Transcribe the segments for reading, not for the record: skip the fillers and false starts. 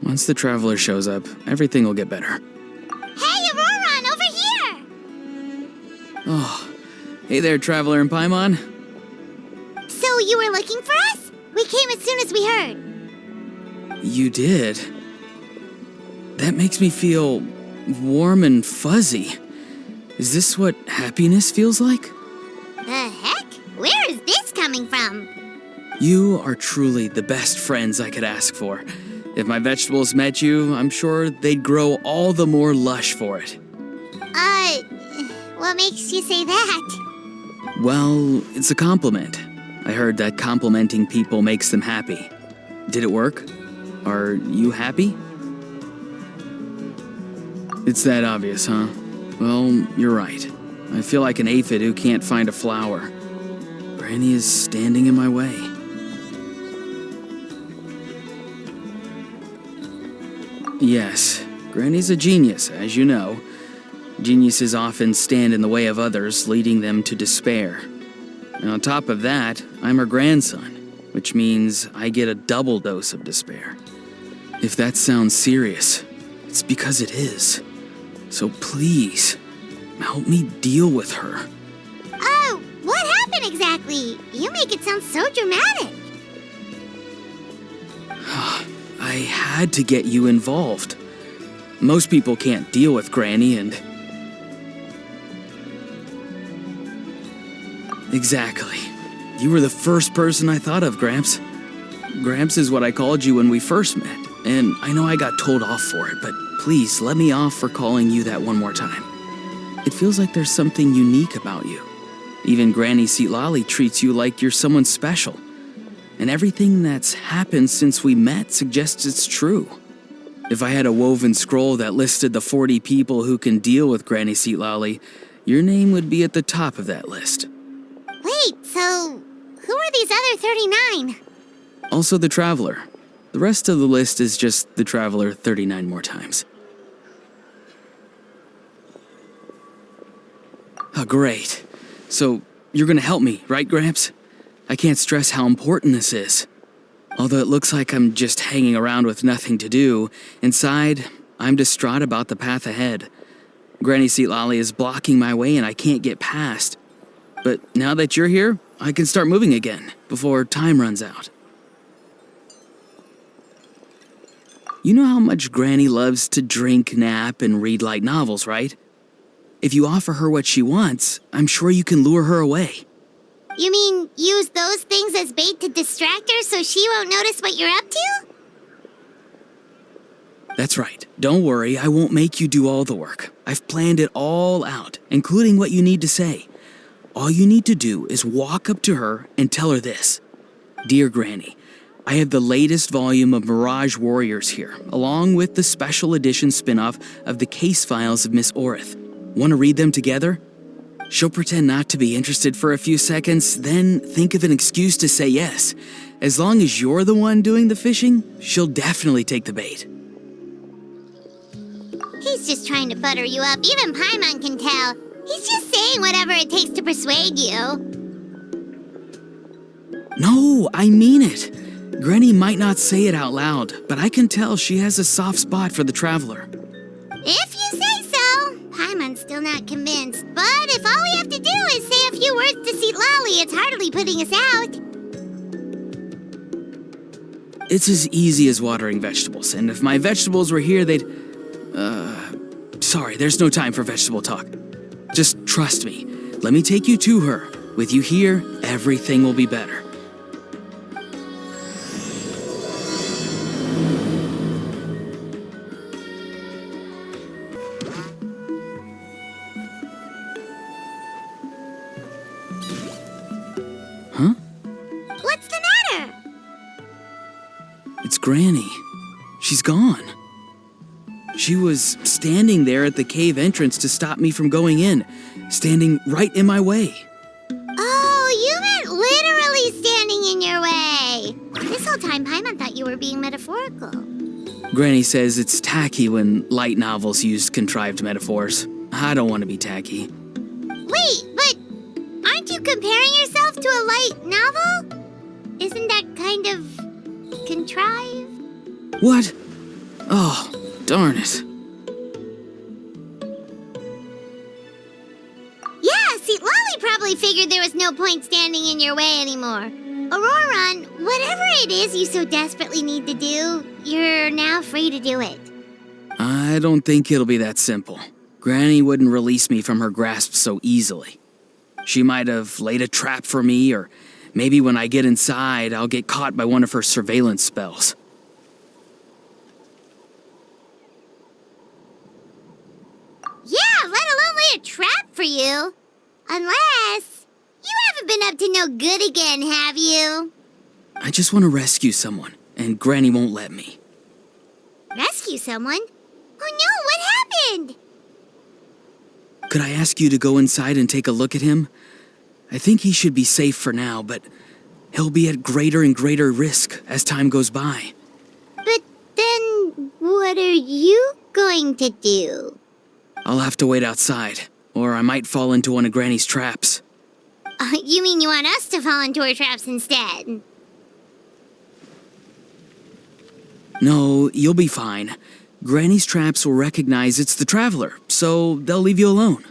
Once the traveler shows up, everything will get better. Hey, Auroran, over here! Oh, hey there, traveler in Paimon. So you were looking for us? We came as soon as we heard. You did? That makes me feel warm and fuzzy. Is this what happiness feels like? The heck? Where is this coming from? You are truly the best friends I could ask for. If my vegetables met you, I'm sure they'd grow all the more lush for it. What makes you say that? Well, it's a compliment. I heard that complimenting people makes them happy. Did it work? Are you happy? It's that obvious, huh? Well, you're right. I feel like an aphid who can't find a flower. Granny is standing in my way. Yes, Granny's a genius, as you know. Geniuses often stand in the way of others, leading them to despair. And on top of that, I'm her grandson, which means I get a double dose of despair. If that sounds serious, it's because it is. So please, help me deal with her. Oh, what happened exactly? You make it sound so dramatic. I had to get you involved. Most people can't deal with Granny and... Exactly. You were the first person I thought of, Gramps. Gramps is what I called you when we first met, and I know I got told off for it, but please let me off for calling you that one more time. It feels like there's something unique about you. Even Granny-Citlali treats you like you're someone special. And everything that's happened since we met suggests it's true. If I had a woven scroll that listed the 40 people who can deal with Granny-Citlali, your name would be at the top of that list. Wait, so who are these other 39? Also the Traveler. The rest of the list is just the Traveler 39 more times. Oh, great. So, you're gonna help me, right, Gramps? I can't stress how important this is. Although it looks like I'm just hanging around with nothing to do, inside, I'm distraught about the path ahead. Granny-Citlali is blocking my way and I can't get past. But now that you're here, I can start moving again, before time runs out. You know how much Granny loves to drink, nap, and read light novels, right? If you offer her what she wants, I'm sure you can lure her away. You mean use those things as bait to distract her so she won't notice what you're up to? That's right. Don't worry, I won't make you do all the work. I've planned it all out, including what you need to say. All you need to do is walk up to her and tell her this. Dear Granny, I have the latest volume of Mirage Warriors here, along with the special edition spin-off of the case files of Miss Orith. Want to read them together? She'll pretend not to be interested for a few seconds, then think of an excuse to say yes. As long as you're the one doing the fishing, she'll definitely take the bait. He's just trying to butter you up. Even Paimon can tell. He's just saying whatever it takes to persuade you. No, I mean it. Granny might not say it out loud, but I can tell she has a soft spot for the Traveler. If you say so. Paimon's still not convinced, but if all we have to do is say a few words to Citlali, it's hardly putting us out. It's as easy as watering vegetables, and if my vegetables were here, they'd... Sorry, there's no time for vegetable talk. Just trust me. Let me take you to her. With you here, everything will be better. Huh? What's the matter? It's Granny. She's gone. She was standing there at the cave entrance to stop me from going in, standing right in my way. Oh, you meant literally standing in your way. This whole time, Paimon thought you were being metaphorical. Granny says it's tacky when light novels use contrived metaphors. I don't want to be tacky. Wait, but aren't you comparing yourself to a light novel? Isn't that kind of contrived? What? Oh, darn it. Yeah, Citlali probably figured there was no point standing in your way anymore. Auroron, whatever it is you so desperately need to do, you're now free to do it. I don't think it'll be that simple. Granny wouldn't release me from her grasp so easily. She might have laid a trap for me, or maybe when I get inside, I'll get caught by one of her surveillance spells. Yeah, let alone lay a trap for you. Unless you haven't been up to no good again, have you? I just want to rescue someone, and Granny won't let me. Rescue someone? Oh no, what happened? Could I ask you to go inside and take a look at him? I think he should be safe for now, but he'll be at greater and greater risk as time goes by. But then, what are you going to do? I'll have to wait outside, or I might fall into one of Granny's traps. You mean you want us to fall into her traps instead? No, you'll be fine. Granny's traps will recognize it's the Traveler, so they'll leave you alone.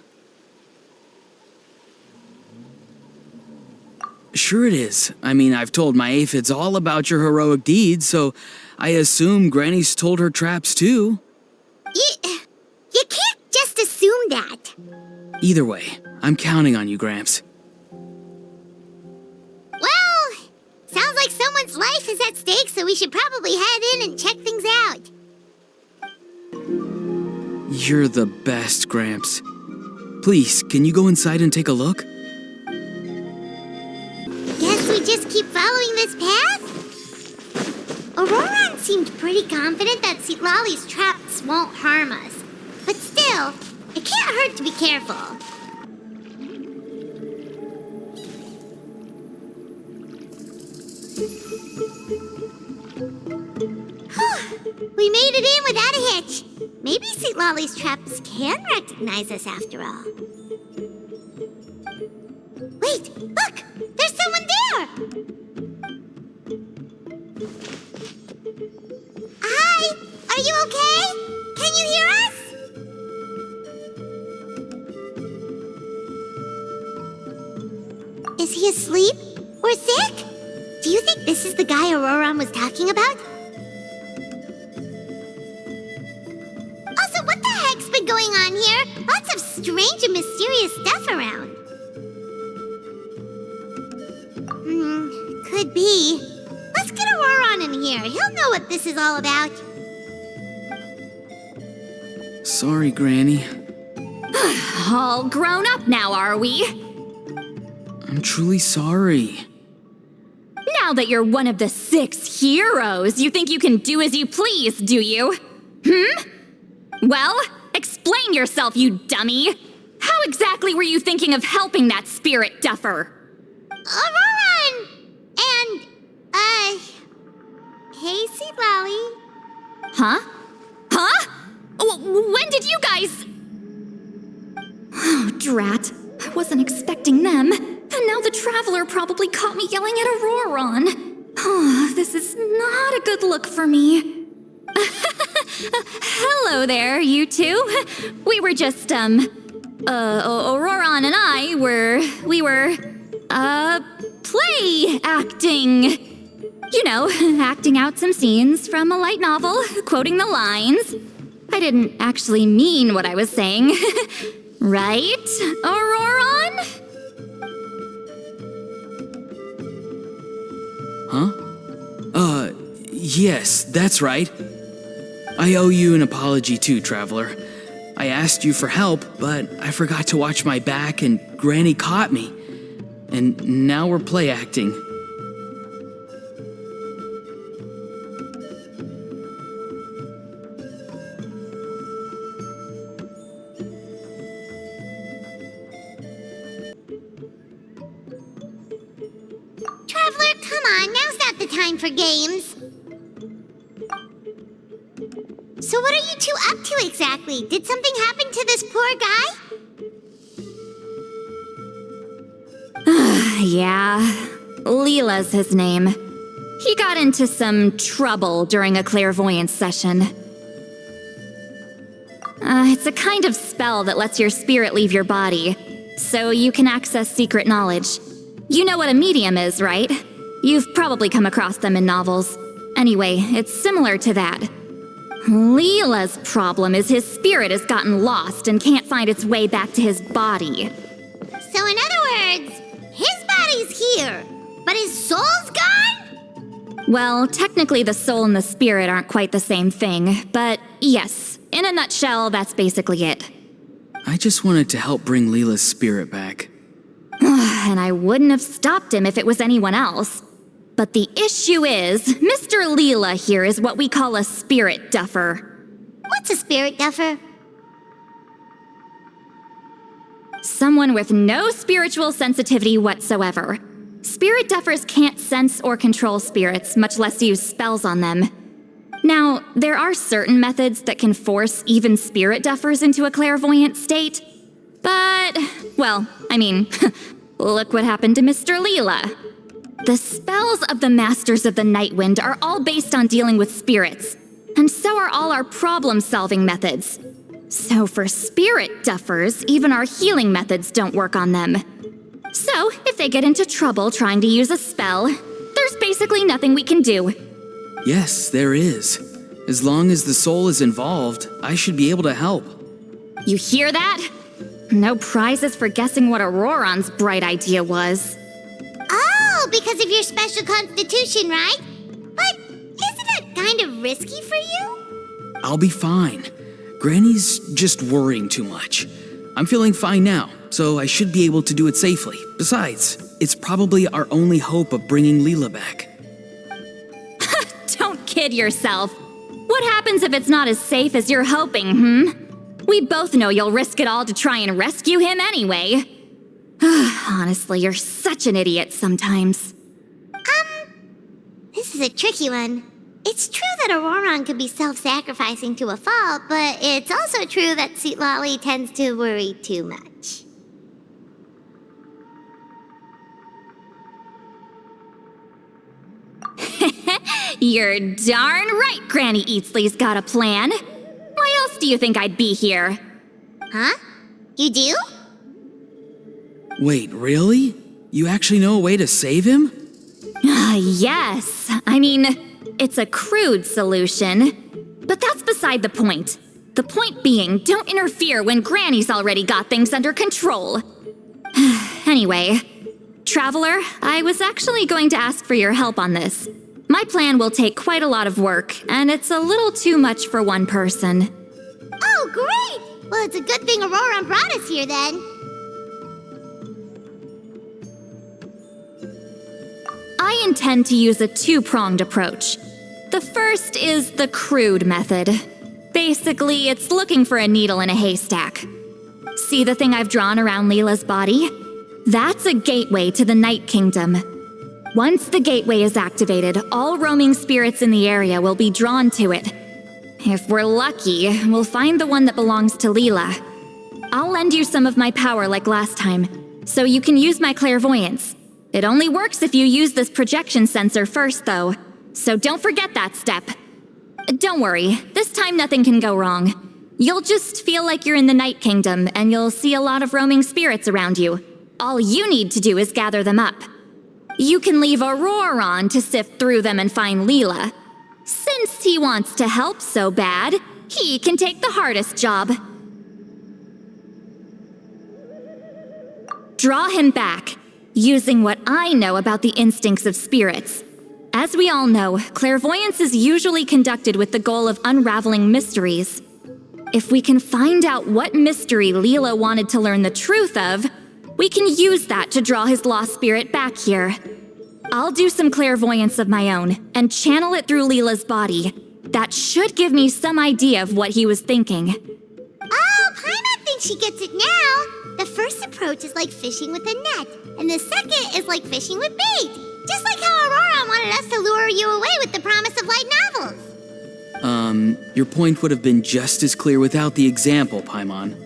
Sure it is. I mean, I've told my aphids all about your heroic deeds, so I assume Granny's told her traps too. You can't just assume that. Either way, I'm counting on you, Gramps. Well, sounds like someone's life is at stake, so we should probably head in and check things out. You're the best, Gramps. Please, can you go inside and take a look? Guess we just keep following this path? Auroron seemed pretty confident that Citlali's traps won't harm us. But still, it can't hurt to be careful. We made it in without a hitch. Maybe Citlali's traps can recognize us after all. Wait, look! There's someone there! Hi! Are you okay? Can you hear us? Is he asleep? Or sick? Do you think this is the guy Auroron was talking about? Also, what the heck's been going on here? Lots of strange and mysterious stuff around. Could be. Let's get Auroron in here. He'll know what this is all about. Sorry, Granny. All grown up now, are we? I'm truly sorry. Now that you're one of the 6 heroes, you think you can do as you please, do you? Well, explain yourself, you dummy! How exactly were you thinking of helping that spirit duffer? Auroron! And, hey, Citlali. Huh? When did you guys... Oh, drat. I wasn't expecting them. And now the Traveler probably caught me yelling at Auroron. Oh, this is not a good look for me. Hello there, you two. We were just, Auroron and I we were play acting. You know, acting out some scenes from a light novel, quoting the lines. I didn't actually mean what I was saying. Right, Auroron? Huh? Yes, that's right. I owe you an apology too, Traveler. I asked you for help, but I forgot to watch my back and Granny caught me. And now we're play acting. Traveler, come on, now's not the time for games. So what are you two up to exactly? Did something happen to this poor guy? Yeah, Leela's his name. He got into some trouble during a clairvoyance session. It's a kind of spell that lets your spirit leave your body, so you can access secret knowledge. You know what a medium is, right? You've probably come across them in novels. Anyway, it's similar to that. Leela's problem is his spirit has gotten lost and can't find its way back to his body. So in other words, his body's here, but his soul's gone? Well, technically the soul and the spirit aren't quite the same thing, but yes, in a nutshell, that's basically it. I just wanted to help bring Leela's spirit back. And I wouldn't have stopped him if it was anyone else. But the issue is, Mr. Leela here is what we call a spirit duffer. What's a spirit duffer? Someone with no spiritual sensitivity whatsoever. Spirit duffers can't sense or control spirits, much less use spells on them. Now, there are certain methods that can force even spirit duffers into a clairvoyant state. But, well, I mean, look what happened to Mr. Leela. The spells of the Masters of the Nightwind are all based on dealing with spirits, and so are all our problem-solving methods. So for spirit duffers, even our healing methods don't work on them. So, if they get into trouble trying to use a spell, there's basically nothing we can do. Yes, there is. As long as the soul is involved, I should be able to help. You hear that? No prizes for guessing what Auroron's bright idea was. Oh, because of your special constitution, right? But isn't that kind of risky for you? I'll be fine. Granny's just worrying too much. I'm feeling fine now, so I should be able to do it safely. Besides, it's probably our only hope of bringing Leela back. Don't kid yourself. What happens if it's not as safe as you're hoping, We both know you'll risk it all to try and rescue him anyway. Honestly, you're such an idiot sometimes. This is a tricky one. It's true that Auroron could be self-sacrificing to a fault, but it's also true that Citlali tends to worry too much. You're darn right Granny-Citlali's got a plan. Why else do you think I'd be here? Huh? You do? Wait, really? You actually know a way to save him? Yes. I mean, it's a crude solution. But that's beside the point. The point being, don't interfere when Granny's already got things under control. Anyway, Traveler, I was actually going to ask for your help on this. My plan will take quite a lot of work, and it's a little too much for one person. Oh, great! Well, it's a good thing Auroron brought us here then. I intend to use a two-pronged approach. The first is the crude method. Basically, it's looking for a needle in a haystack. See the thing I've drawn around Leela's body? That's a gateway to the Night Kingdom. Once the gateway is activated, all roaming spirits in the area will be drawn to it. If we're lucky, we'll find the one that belongs to Leela. I'll lend you some of my power like last time, so you can use my clairvoyance. It only works if you use this projection sensor first, though, so don't forget that step. Don't worry, this time nothing can go wrong. You'll just feel like you're in the Night Kingdom, and you'll see a lot of roaming spirits around you. All you need to do is gather them up. You can leave Auroron to sift through them and find Leela. Since he wants to help so bad, he can take the hardest job. Draw him back, using what I know about the instincts of spirits. As we all know, clairvoyance is usually conducted with the goal of unraveling mysteries. If we can find out what mystery Leela wanted to learn the truth of, we can use that to draw his lost spirit back here. I'll do some clairvoyance of my own and channel it through Leela's body. That should give me some idea of what he was thinking. Oh, Paimon thinks she gets it now. The first approach is like fishing with a net, and the second is like fishing with bait. Just like how Auroron wanted us to lure you away with the promise of light novels. Your point would have been just as clear without the example, Paimon.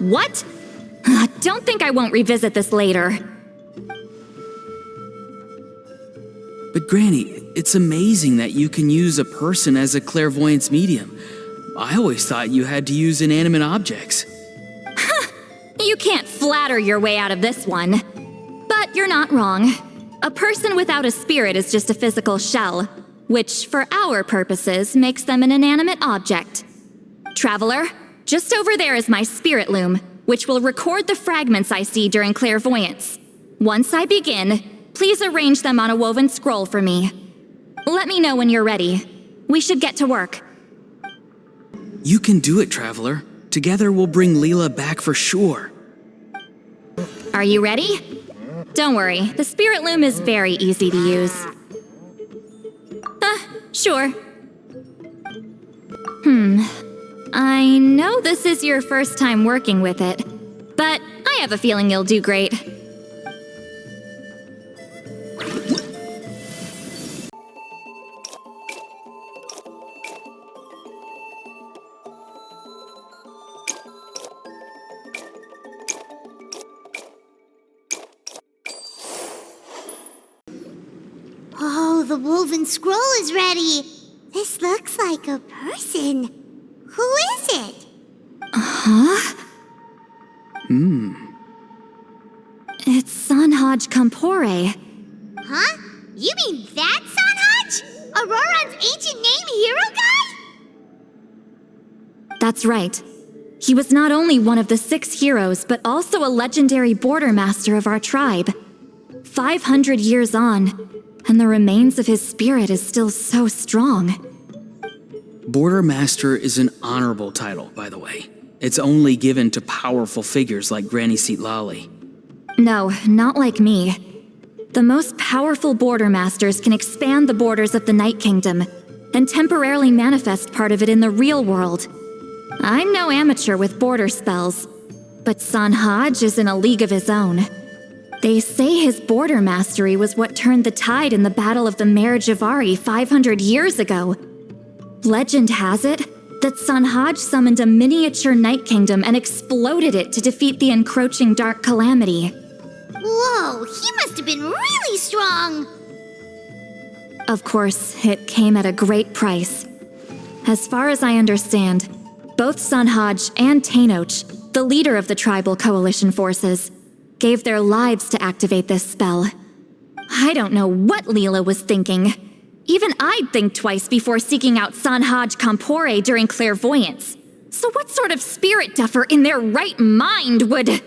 What? Don't think I won't revisit this later. But Granny, It's amazing that you can use a person as a clairvoyance medium. I always thought you had to use inanimate objects. You can't flatter your way out of this one. But you're not wrong. A person without a spirit is just a physical shell, which, for our purposes, makes them an inanimate object. Traveler, just over there is my spirit loom, which will record the fragments I see during clairvoyance. Once I begin, please arrange them on a woven scroll for me. Let me know when you're ready. We should get to work. You can do it, Traveler. Together we'll bring Leela back for sure. Are you ready? Don't worry, the spirit loom is very easy to use. Sure. I know this is your first time working with it, but I have a feeling you'll do great. Oh, the woven scroll is ready. This looks like a person. Who is it? It's Sanhaj Kampore. Huh? You mean that Sanhaj? Auroran's ancient name hero guy? That's right. He was not only one of the 6 heroes, but also a legendary border master of our tribe. 500 years on, and the remains of his spirit is still so strong. Border Master is an honorable title, by the way. It's only given to powerful figures like Granny-Citlali. No, not like me. The most powerful border masters can expand the borders of the Night Kingdom and temporarily manifest part of it in the real world. I'm no amateur with border spells, but Sanhaj is in a league of his own. They say his border mastery was what turned the tide in the Battle of the Mare Javari 500 years ago. Legend has it that Sanhaj summoned a miniature Night Kingdom and exploded it to defeat the encroaching Dark Calamity. Whoa, he must have been really strong. Of course, it came at a great price. As far as I understand, both Sanhaj and Tainoch, the leader of the tribal coalition forces, gave their lives to activate this spell. I don't know what Leela was thinking. Even I'd think twice before seeking out Sanhaj Kampore during clairvoyance. So what sort of spirit duffer in their right mind would...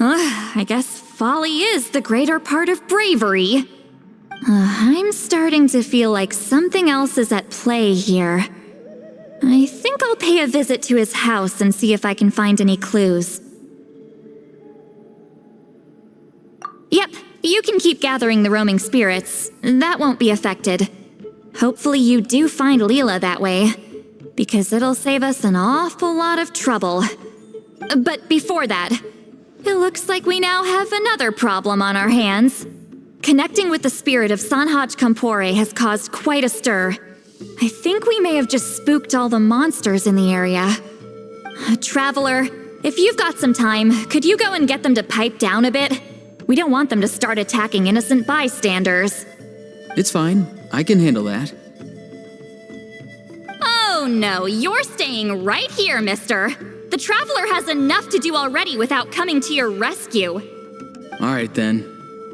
I guess folly is the greater part of bravery. I'm starting to feel like something else is at play here. I think I'll pay a visit to his house and see if I can find any clues. Yep, you can keep gathering the roaming spirits. That won't be affected. Hopefully you do find Leela that way, because it'll save us an awful lot of trouble. But before that, it looks like we now have another problem on our hands. Connecting with the spirit of Sanhaj Kampore has caused quite a stir. I think we may have just spooked all the monsters in the area. Traveler, if you've got some time, could you go and get them to pipe down a bit? We don't want them to start attacking innocent bystanders. It's fine. I can handle that. Oh no, you're staying right here, mister. The Traveler has enough to do already without coming to your rescue. All right, then.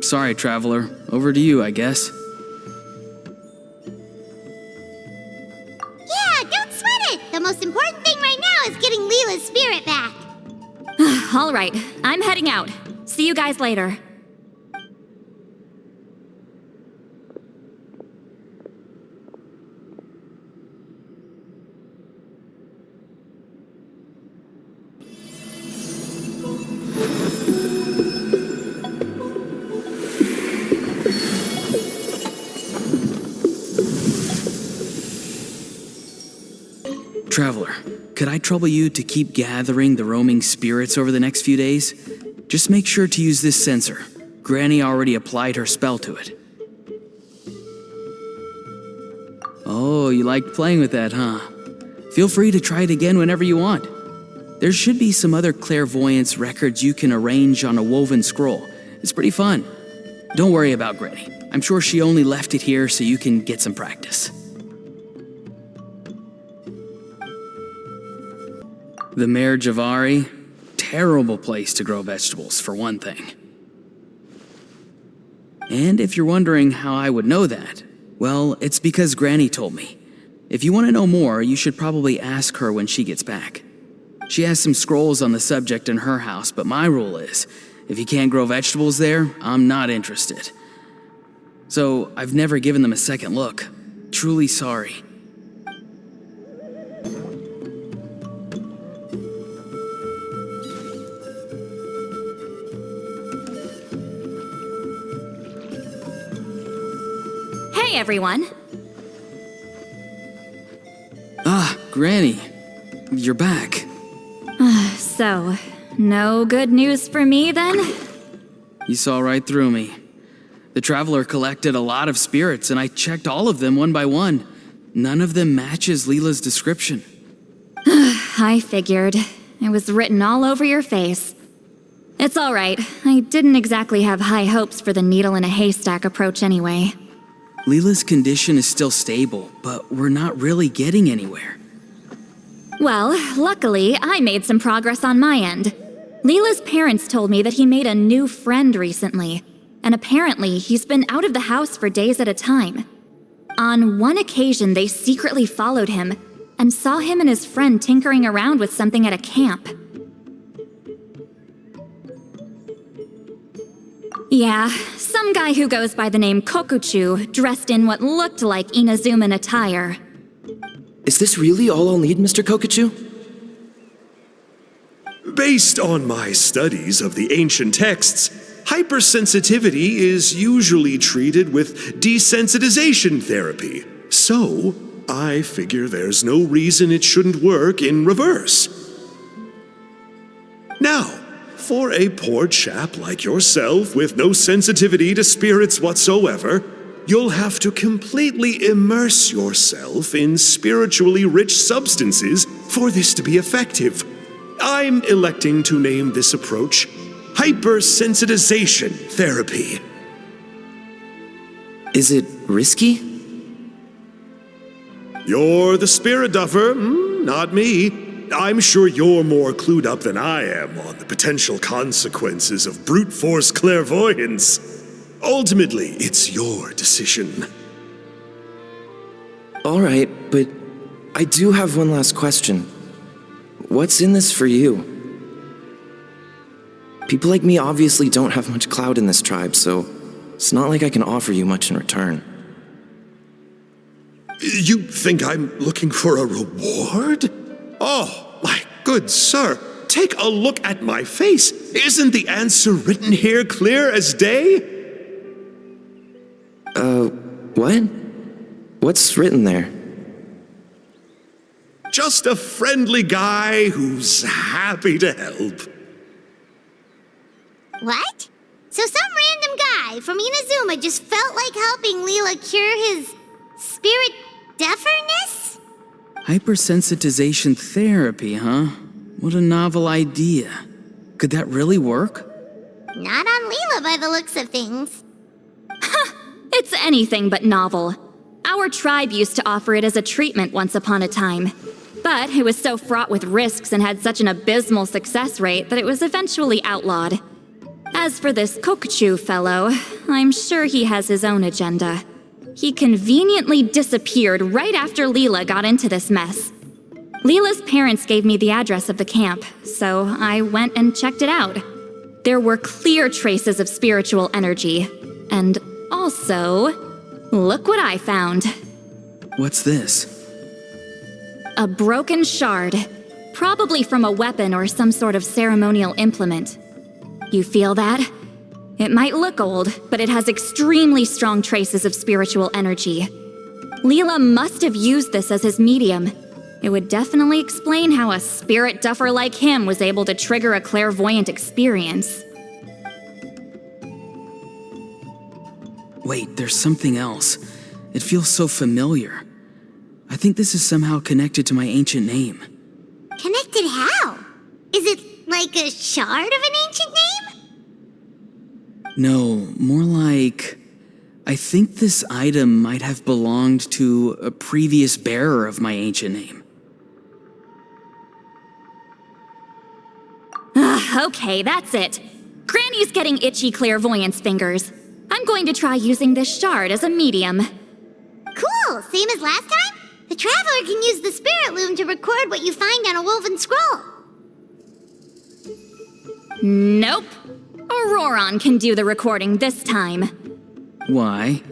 Sorry, Traveler. Over to you, I guess. Yeah, don't sweat it. The most important thing right now is getting Leela's spirit back. All right, I'm heading out. See you guys later. Traveler, could I trouble you to keep gathering the roaming spirits over the next few days? Just make sure to use this sensor. Granny already applied her spell to it. Oh, you liked playing with that, huh? Feel free to try it again whenever you want. There should be some other clairvoyance records you can arrange on a woven scroll. It's pretty fun. Don't worry about Granny. I'm sure she only left it here so you can get some practice. The Mare Javari? Terrible place to grow vegetables, for one thing. And if you're wondering how I would know that, well, it's because Granny told me. If you want to know more, you should probably ask her when she gets back. She has some scrolls on the subject in her house, but my rule is, if you can't grow vegetables there, I'm not interested. So I've never given them a second look. Truly sorry. Hey, everyone. Ah, Granny. You're back. So, no good news for me then? You saw right through me. The Traveler collected a lot of spirits, and I checked all of them one by one. None of them matches Leela's description. I figured. It was written all over your face. It's all right. I didn't exactly have high hopes for the needle in a haystack approach anyway. Leela's condition is still stable, but we're not really getting anywhere. Well, luckily, I made some progress on my end. Leela's parents told me that he made a new friend recently, and apparently he's been out of the house for days at a time. On one occasion, they secretly followed him and saw him and his friend tinkering around with something at a camp. Yeah, some guy who goes by the name Kokuchu, dressed in what looked like Inazuman attire. Is this really all I'll need, Mr. Kokuchu? Based on my studies of the ancient texts, hypersensitivity is usually treated with desensitization therapy. So, I figure there's no reason it shouldn't work in reverse. Now, for a poor chap like yourself with no sensitivity to spirits whatsoever, you'll have to completely immerse yourself in spiritually rich substances for this to be effective. I'm electing to name this approach hypersensitization therapy. Is it risky? You're the spirit duffer, not me. I'm sure you're more clued up than I am on the potential consequences of brute force clairvoyance. Ultimately, it's your decision. All right, but I do have one last question. What's in this for you? People like me obviously don't have much clout in this tribe, so it's not like I can offer you much in return. You think I'm looking for a reward? Oh, my good sir, take a look at my face. Isn't the answer written here clear as day? What? What's written there? Just a friendly guy who's happy to help. What? So some random guy from Inazuma just felt like helping Leela cure his spirit deafness? Hypersensitization therapy, huh? What a novel idea. Could that really work? Not on Leela by the looks of things. It's anything but novel. Our tribe used to offer it as a treatment once upon a time. But it was so fraught with risks and had such an abysmal success rate that it was eventually outlawed. As for this Kokuchu fellow, I'm sure he has his own agenda. He conveniently disappeared right after Leela got into this mess. Leela's parents gave me the address of the camp, so I went and checked it out. There were clear traces of spiritual energy, and also, look what I found. What's this? A broken shard, probably from a weapon or some sort of ceremonial implement. You feel that? It might look old, but it has extremely strong traces of spiritual energy. Leela must have used this as his medium. It would definitely explain how a spirit duffer like him was able to trigger a clairvoyant experience. Wait, there's something else. It feels so familiar. I think this is somehow connected to my ancient name. Connected how? Is it like a shard of an ancient name? No, more like... I think this item might have belonged to a previous bearer of my ancient name. Okay, that's it. Granny's getting itchy clairvoyance fingers. I'm going to try using this shard as a medium. Cool, same as last time? The Traveler can use the Spirit Loom to record what you find on a woven scroll. Nope. Auroron can do the recording this time. Why?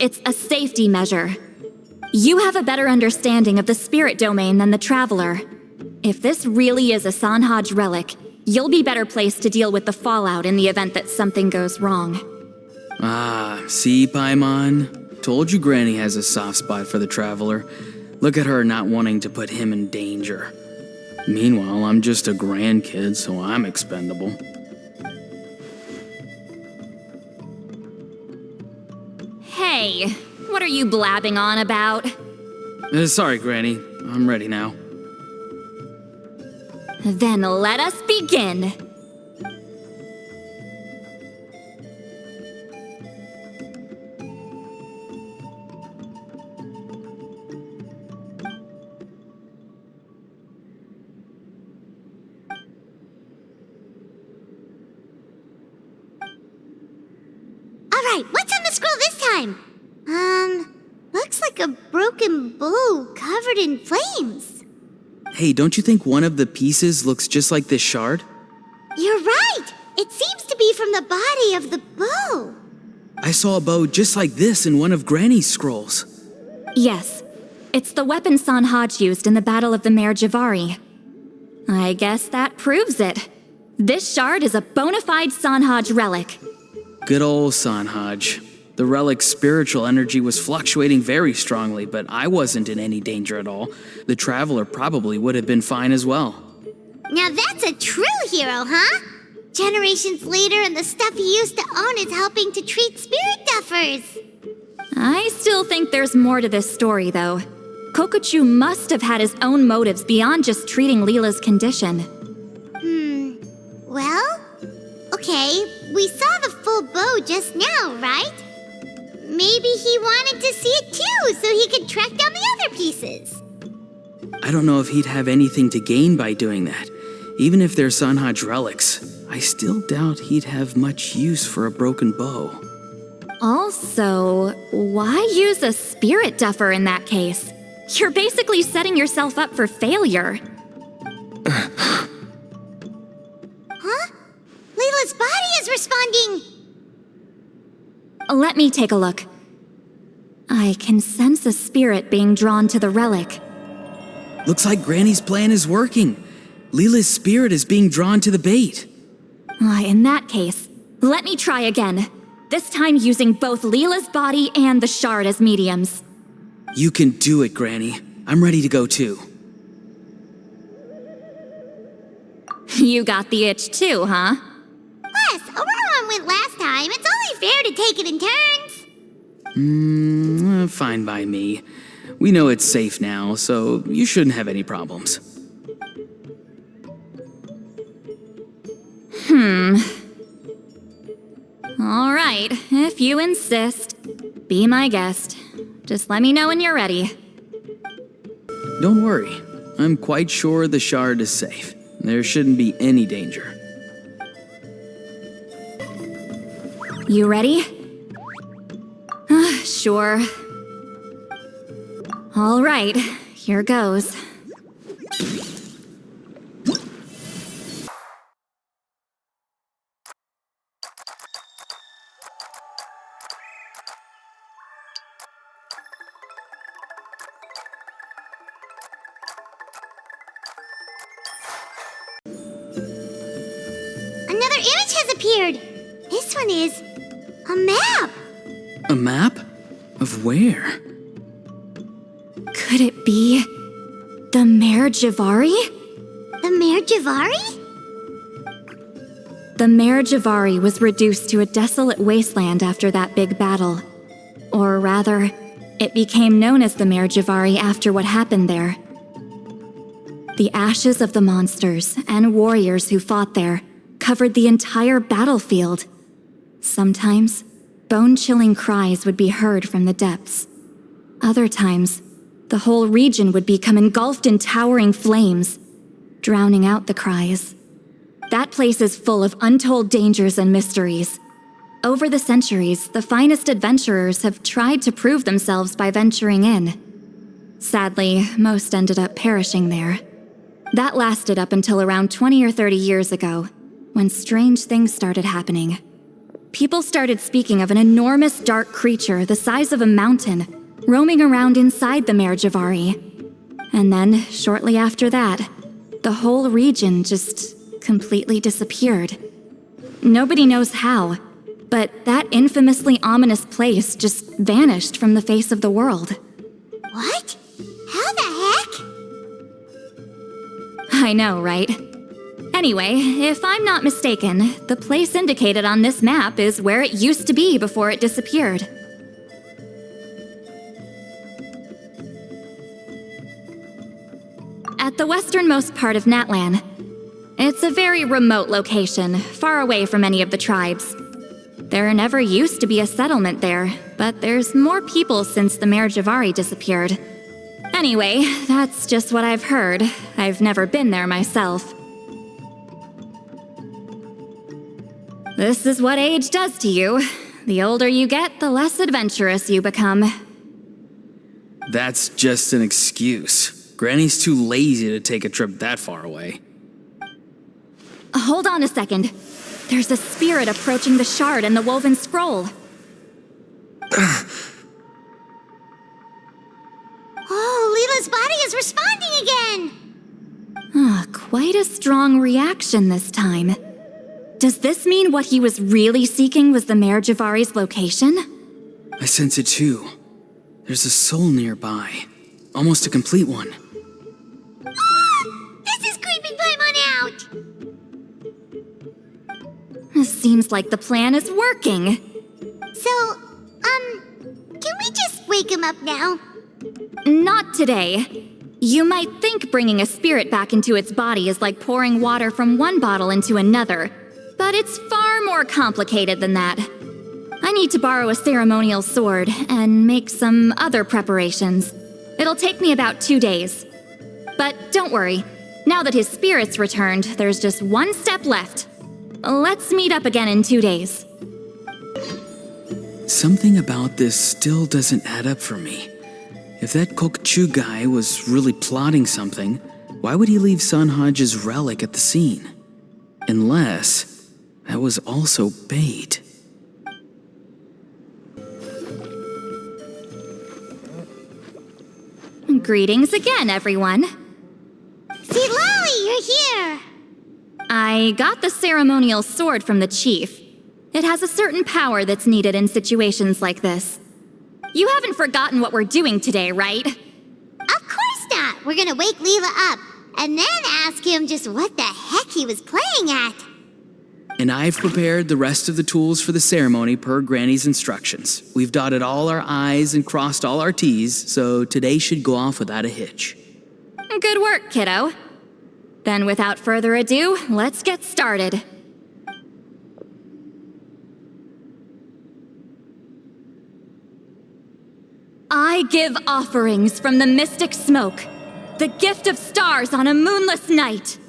It's a safety measure. You have a better understanding of the spirit domain than the Traveler. If this really is a Sanhaj relic, you'll be better placed to deal with the fallout in the event that something goes wrong. Ah, see, Paimon? Told you Granny has a soft spot for the Traveler. Look at her not wanting to put him in danger. Meanwhile, I'm just a grandkid, so I'm expendable. Hey, what are you blabbing on about? Sorry, Granny. I'm ready now. Then let us begin. Alright, what's on the scroll this time? Looks like a broken bow covered in flames. Hey, don't you think one of the pieces looks just like this shard? You're right! It seems to be from the body of the bow. I saw a bow just like this in one of Granny's scrolls. Yes, it's the weapon Sanhaj used in the Battle of the Mare Javari. I guess that proves it. This shard is a bona fide Sanhaj relic. Good old Sanhaj. The relic's spiritual energy was fluctuating very strongly, but I wasn't in any danger at all. The Traveler probably would have been fine as well. Now that's a true hero, huh? Generations later and the stuff he used to own is helping to treat spirit duffers. I still think there's more to this story, though. Kokochu must have had his own motives beyond just treating Leela's condition. Well, okay, we saw the full bow just now, right? Maybe he wanted to see it too, so he could track down the other pieces. I don't know if he'd have anything to gain by doing that. Even if they're Sanhaj relics, I still doubt he'd have much use for a broken bow. Also, why use a spirit duffer in that case? You're basically setting yourself up for failure. Huh? Leela's body is responding! Let me take a look. I can sense a spirit being drawn to the relic. Looks like Granny's plan is working. Leela's spirit is being drawn to the bait. In that case, let me try again. This time using both Leela's body and the shard as mediums. You can do it, Granny. I'm ready to go too. You got the itch too, huh? Plus, Auroron went last time. It's only fair to take it in turns. Fine by me. We know it's safe now, so you shouldn't have any problems. All right, if you insist. Be my guest. Just let me know when you're ready. Don't worry. I'm quite sure the shard is safe. There shouldn't be any danger. You ready? Sure. All right, here goes. Another image has appeared. This one is a map. A map? Of where? Could it be the Mare Javari? The Mare Javari? The Mare Javari was reduced to a desolate wasteland after that big battle. Or rather, it became known as the Mare Javari after what happened there. The ashes of the monsters and warriors who fought there covered the entire battlefield. Sometimes, bone-chilling cries would be heard from the depths. Other times, the whole region would become engulfed in towering flames, drowning out the cries. That place is full of untold dangers and mysteries. Over the centuries, the finest adventurers have tried to prove themselves by venturing in. Sadly, most ended up perishing there. That lasted up until around 20 or 30 years ago, when strange things started happening. People started speaking of an enormous dark creature the size of a mountain, roaming around inside the Mare Javari. And then, shortly after that, the whole region just completely disappeared. Nobody knows how, but that infamously ominous place just vanished from the face of the world. What? How the heck? I know, right? Anyway, if I'm not mistaken, the place indicated on this map is where it used to be before it disappeared. At the westernmost part of Natlan. It's a very remote location, far away from any of the tribes. There never used to be a settlement there, but there's more people since the Mare Javari disappeared. Anyway, that's just what I've heard. I've never been there myself. This is what age does to you. The older you get, the less adventurous you become. That's just an excuse. Granny's too lazy to take a trip that far away. Hold on a second. There's a spirit approaching the shard and the woven scroll. Oh, Leela's body is responding again! Quite a strong reaction this time. Does this mean what he was really seeking was the Mare Javari's location? I sense it too. There's a soul nearby. Almost a complete one. This is creeping Paimon out! Seems like the plan is working. So, can we just wake him up now? Not today. You might think bringing a spirit back into its body is like pouring water from one bottle into another, but it's far more complicated than that. I need to borrow a ceremonial sword and make some other preparations. It'll take me about 2 days. But don't worry, now that his spirit's returned, there's just one step left. Let's meet up again in 2 days. Something about this still doesn't add up for me. If that Kokchu guy was really plotting something, why would he leave Sanhaj's relic at the scene? Unless that was also bait. Greetings again, everyone. Citlali, you're here! I got the ceremonial sword from the chief. It has a certain power that's needed in situations like this. You haven't forgotten what we're doing today, right? Of course not! We're gonna wake Leela up, and then ask him just what the heck he was playing at. And I've prepared the rest of the tools for the ceremony per Granny's instructions. We've dotted all our I's and crossed all our T's, so today should go off without a hitch. Good work, kiddo. Then without further ado, let's get started. I give offerings from the mystic smoke, the gift of stars on a moonless night,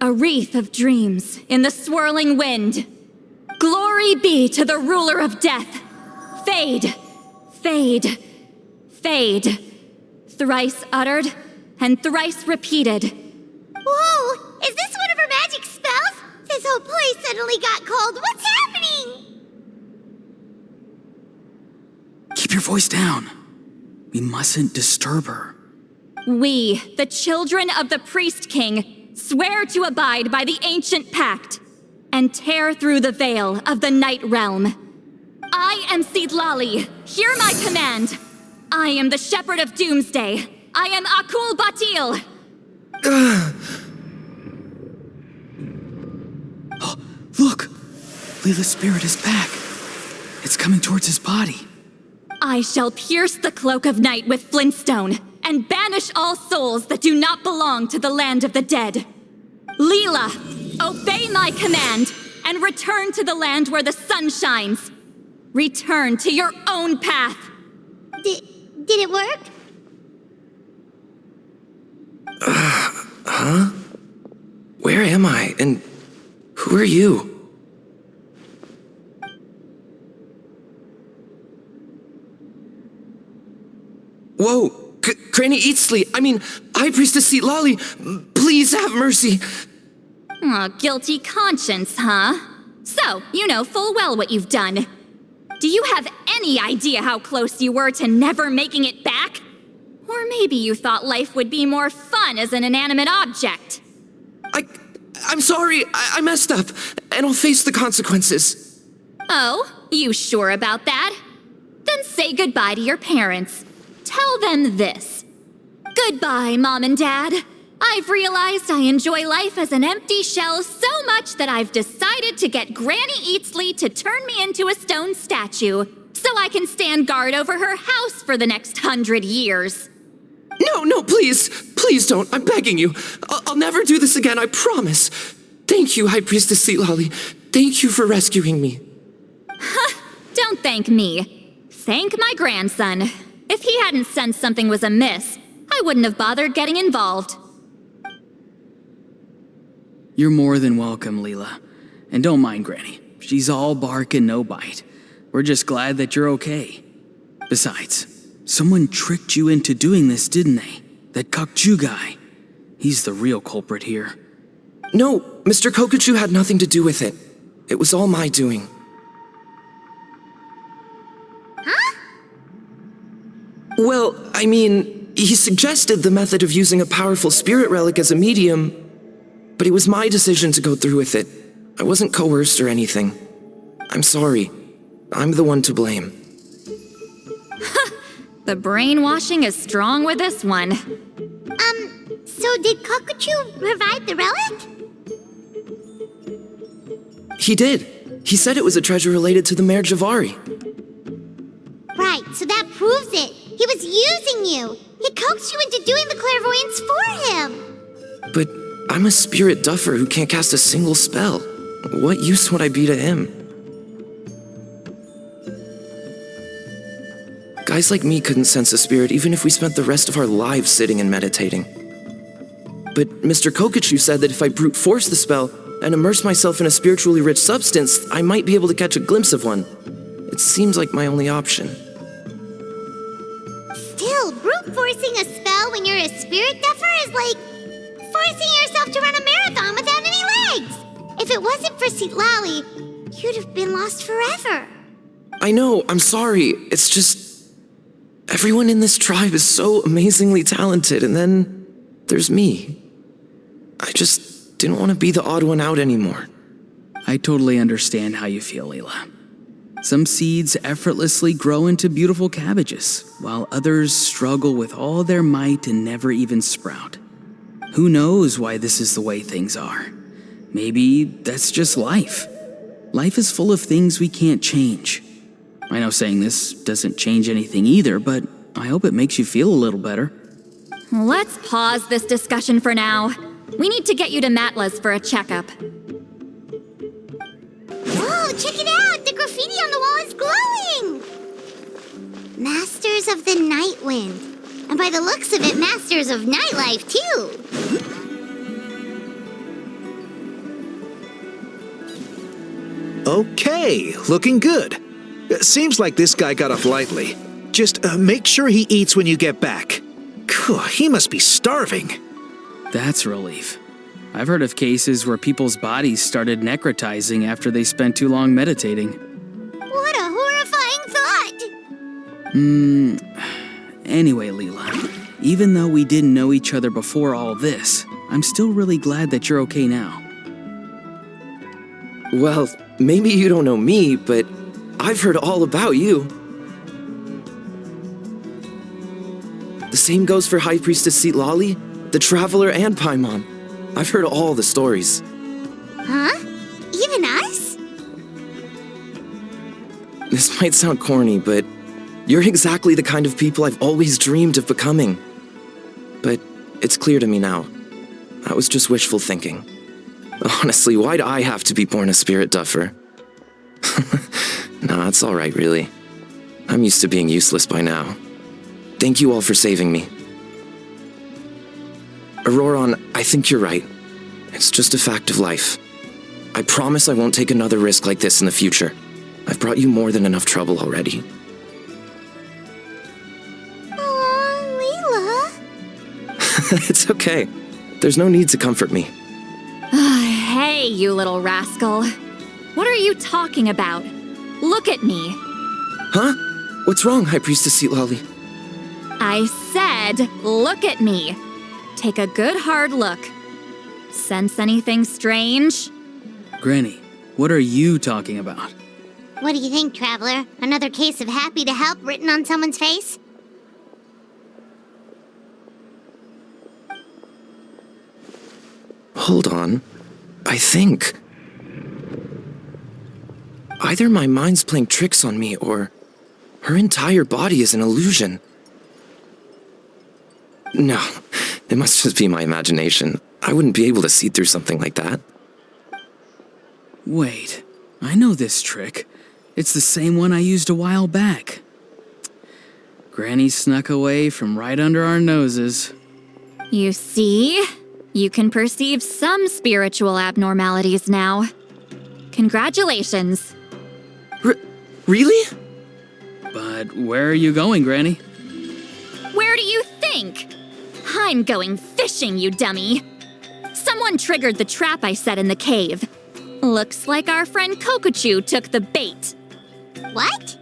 a wreath of dreams in the swirling wind. Glory be to the ruler of death. Fade, fade, fade. Thrice uttered and thrice repeated. Whoa! Is this one of her magic spells? This whole place suddenly got cold. What's happening? Keep your voice down. We mustn't disturb her. We, the children of the Priest King, swear to abide by the ancient pact and tear through the veil of the Night Realm. I am Citlali. Hear my command. I am the Shepherd of Doomsday. I am Akul Batil. Oh, look! Leela's spirit is back. It's coming towards his body. I shall pierce the cloak of night with flintstone and banish all souls that do not belong to the land of the dead. Leela, obey my command and return to the land where the sun shines. Return to your own path. Did it work? Huh? Where am I, and who are you? Whoa! Granny-Citlali, I mean, High Priestess Citlali, please have mercy! Aw, guilty conscience, huh? So, you know full well what you've done. Do you have any idea how close you were to never making it back? Or maybe you thought life would be more fun as an inanimate object. I'm sorry, I messed up, and I'll face the consequences. Oh, you sure about that? Then say goodbye to your parents. Tell them this. Goodbye, Mom and Dad. I've realized I enjoy life as an empty shell so much that I've decided to get Granny-Citlali to turn me into a stone statue, so I can stand guard over her house for the next 100 years. No, please! Please don't, I'm begging you. I'll never do this again, I promise. Thank you, High Priestess Citlali. Thank you for rescuing me. Don't thank me. Thank my grandson. If he hadn't sensed something was amiss, I wouldn't have bothered getting involved. You're more than welcome, Leela. And don't mind Granny. She's all bark and no bite. We're just glad that you're okay. Besides, someone tricked you into doing this, didn't they? That Kokju guy. He's the real culprit here. No, Mr. Kokuchu had nothing to do with it. It was all my doing. Huh? Well, I mean, he suggested the method of using a powerful spirit relic as a medium, but it was my decision to go through with it. I wasn't coerced or anything. I'm sorry. I'm the one to blame. The brainwashing is strong with this one. So did Kokuchu provide the relic? He did. He said it was a treasure related to the Mare Javari. Right, so that proves it. He was using you. He coaxed you into doing the clairvoyance for him. But I'm a spirit duffer who can't cast a single spell. What use would I be to him? Guys like me couldn't sense a spirit even if we spent the rest of our lives sitting and meditating. But Mr. Kokuchu said that if I brute force the spell and immerse myself in a spiritually rich substance, I might be able to catch a glimpse of one. It seems like my only option. Still, brute forcing a spell when you're a spirit duffer is like forcing yourself to run a marathon without any legs. If it wasn't for Citlali, you'd have been lost forever. I know, I'm sorry. It's just... everyone in this tribe is so amazingly talented, and then there's me. I just didn't want to be the odd one out anymore. I totally understand how you feel, Leela. Some seeds effortlessly grow into beautiful cabbages, while others struggle with all their might and never even sprout. Who knows why this is the way things are? Maybe that's just life. Life is full of things we can't change. I know saying this doesn't change anything either, but I hope it makes you feel a little better. Let's pause this discussion for now. We need to get you to Matla's for a checkup. Whoa, check it out! The graffiti on the wall is glowing! Masters of the Night Wind. And by the looks of it, Masters of Nightlife, too. Okay, looking good. Seems like this guy got off lightly. Just make sure he eats when you get back. He must be starving. That's a relief. I've heard of cases where people's bodies started necrotizing after they spent too long meditating. What a horrifying thought! Anyway, Leela, even though we didn't know each other before all this, I'm still really glad that you're okay now. Well, maybe you don't know me, but I've heard all about you. The same goes for High Priestess Citlali, the Traveler, and Paimon. I've heard all the stories. Huh? Even us? This might sound corny, but you're exactly the kind of people I've always dreamed of becoming. But it's clear to me now. That was just wishful thinking. Honestly, why'd I have to be born a spirit duffer? Nah, it's alright, really. I'm used to being useless by now. Thank you all for saving me. Auroron, I think you're right. It's just a fact of life. I promise I won't take another risk like this in the future. I've brought you more than enough trouble already. Leela. It's okay. There's no need to comfort me. Hey, you little rascal. What are you talking about? Look at me. Huh? What's wrong, High Priestess Citlali? I said, look at me. Take a good hard look. Sense anything strange? Granny, what are you talking about? What do you think, Traveler? Another case of happy to help written on someone's face? Hold on. I think... either my mind's playing tricks on me, or her entire body is an illusion. No, it must just be my imagination. I wouldn't be able to see through something like that. Wait, I know this trick. It's the same one I used a while back. Granny snuck away from right under our noses. You see? You can perceive some spiritual abnormalities now. Congratulations. Really? But where are you going, Granny? Where do you think? I'm going fishing, you dummy. Someone triggered the trap I set in the cave. Looks like our friend Kokochu took the bait. What?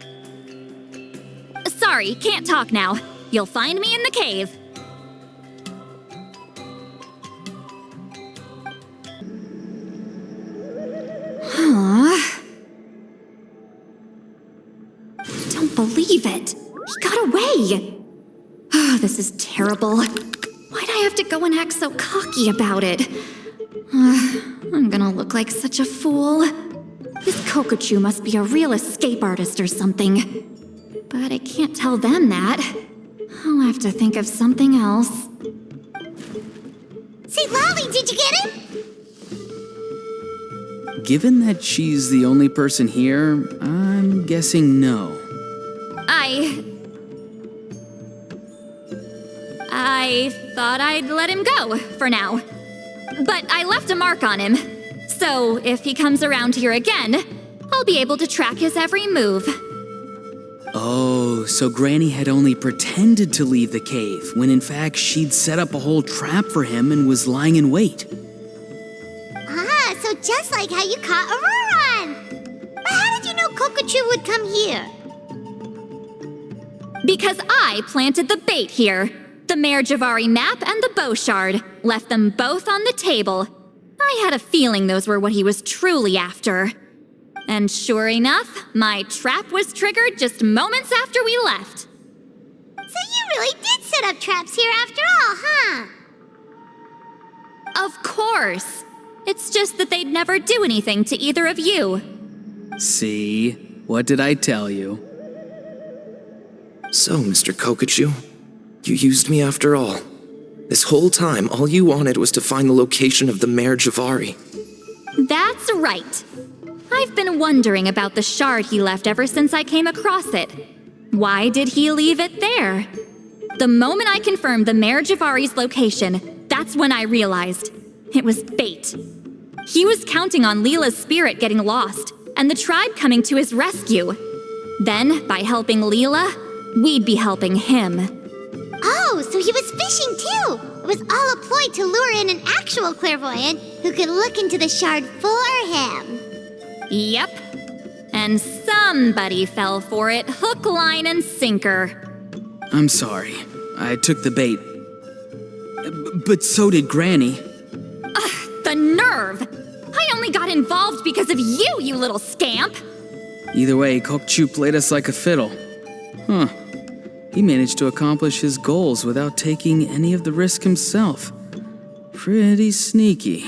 Sorry, can't talk now. You'll find me in the cave. Huh? Don't believe it. He got away. Oh, this is terrible. Why'd I have to go and act so cocky about it? I'm gonna look like such a fool. This Kokochu must be a real escape artist or something. But I can't tell them that. I'll have to think of something else. Citlali, did you get him? Given that she's the only person here, I'm guessing no. I thought I'd let him go, for now. But I left a mark on him. So if he comes around here again, I'll be able to track his every move. Oh, so Granny had only pretended to leave the cave, when in fact she'd set up a whole trap for him and was lying in wait. Ah, so just like how you caught Auroron! But how did you know Kokochu would come here? Because I planted the bait here. The Mare Javari map and the bow shard. Left them both on the table. I had a feeling those were what he was truly after. And sure enough, my trap was triggered just moments after we left. So you really did set up traps here after all, huh? Of course. It's just that they'd never do anything to either of you. See? What did I tell you? So, Mr. Kokochu, you used me after all. This whole time, all you wanted was to find the location of the Mare Javari. That's right. I've been wondering about the shard he left ever since I came across it. Why did he leave it there? The moment I confirmed the Mare Javari's location, that's when I realized it was bait. He was counting on Leela's spirit getting lost and the tribe coming to his rescue. Then, by helping Leela, we'd be helping him. Oh, so he was fishing too! It was all a ploy to lure in an actual clairvoyant who could look into the shard for him. Yep. And somebody fell for it, hook, line, and sinker. I'm sorry. I took the bait. But so did Granny. The nerve! I only got involved because of you, you little scamp! Either way, Kokchu played us like a fiddle. Huh. He managed to accomplish his goals without taking any of the risk himself. Pretty sneaky.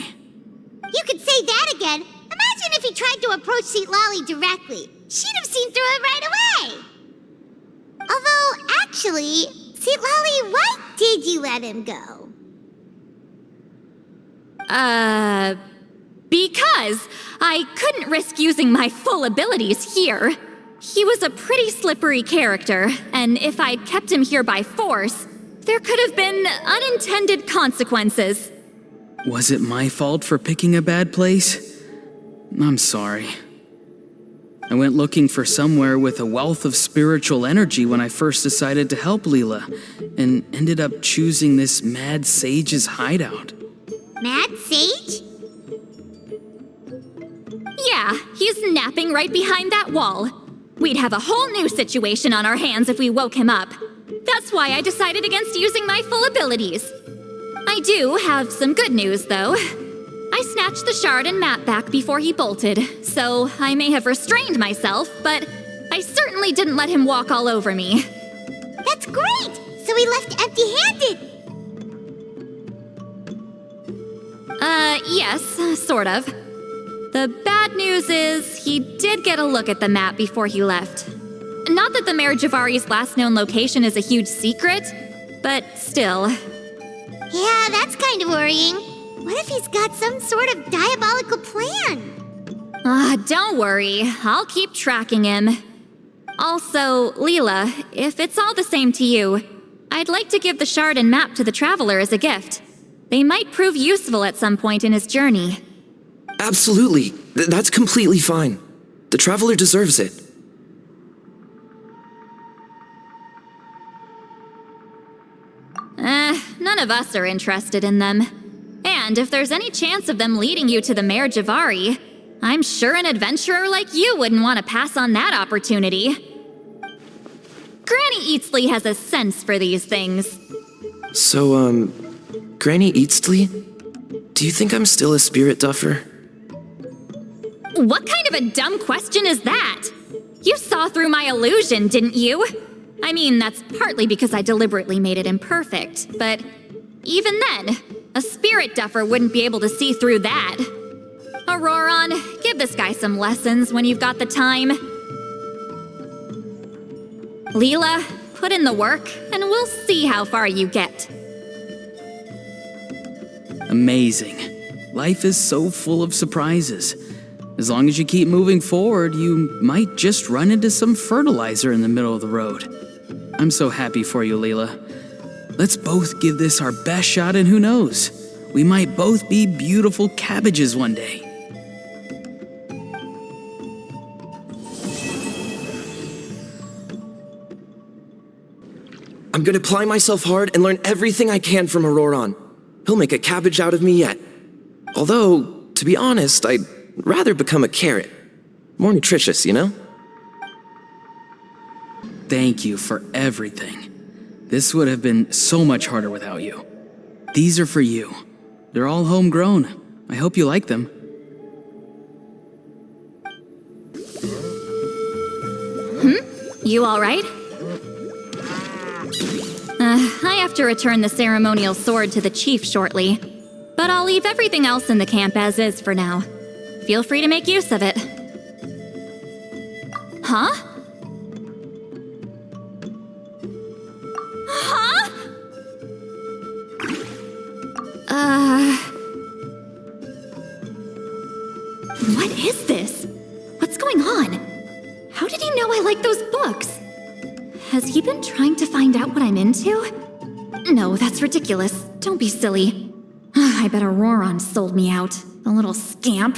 You could say that again. Imagine if he tried to approach Citlali directly. She'd have seen through it right away. Although, actually, Citlali, why did you let him go? Because I couldn't risk using my full abilities here. He was a pretty slippery character, and if I'd kept him here by force, there could have been unintended consequences. Was it my fault for picking a bad place? I'm sorry. I went looking for somewhere with a wealth of spiritual energy when I first decided to help Leela, and ended up choosing this mad sage's hideout. Mad Sage? Yeah, he's napping right behind that wall. We'd have a whole new situation on our hands if we woke him up. That's why I decided against using my full abilities. I do have some good news, though. I snatched the shard and map back before he bolted, so I may have restrained myself, but I certainly didn't let him walk all over me. That's great! So we left empty-handed! Yes, sort of. The bad news is he did get a look at the map before he left. Not that the Mayor Javari's last known location is a huge secret, but still. Yeah, that's kind of worrying. What if he's got some sort of diabolical plan? Don't worry. I'll keep tracking him. Also, Leela, if it's all the same to you, I'd like to give the shard and map to the Traveler as a gift. They might prove useful at some point in his journey. Absolutely. That's completely fine. The Traveler deserves it. None of us are interested in them. And if there's any chance of them leading you to the Mayor Javari, I'm sure an adventurer like you wouldn't want to pass on that opportunity. Granny-Citlali has a sense for these things. So, Granny-Citlali? Do you think I'm still a spirit duffer? What kind of a dumb question is that? You saw through my illusion, didn't you? I mean, that's partly because I deliberately made it imperfect, but even then, a spirit duffer wouldn't be able to see through that. Auroron, give this guy some lessons when you've got the time. Leela, put in the work, and we'll see how far you get. Amazing. Life is so full of surprises. As long as you keep moving forward, you might just run into some fertilizer in the middle of the road. I'm so happy for you, Leela. Let's both give this our best shot, and who knows? We might both be beautiful cabbages one day. I'm gonna apply myself hard and learn everything I can from Auroron. He'll make a cabbage out of me yet. Although, to be honest, I'd rather become a carrot. More nutritious, you know? Thank you for everything. This would have been so much harder without you. These are for you. They're all homegrown. I hope you like them. You all right? I have to return the ceremonial sword to the chief shortly, but I'll leave everything else in the camp as is for now. Feel free to make use of it. Huh? Huh? What is this? What's going on? How did he know I like those books? Has he been trying to find out what I'm into? No, that's ridiculous. Don't be silly. I bet Auroron sold me out. The little scamp.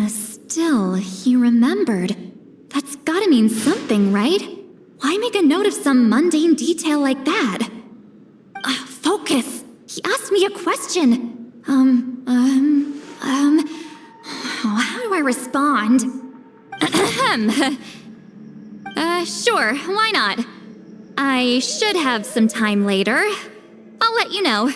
Still, he remembered. That's gotta mean something, right? Why make a note of some mundane detail like that? Focus! He asked me a question. How do I respond? Sure, why not? I should have some time later. I'll let you know.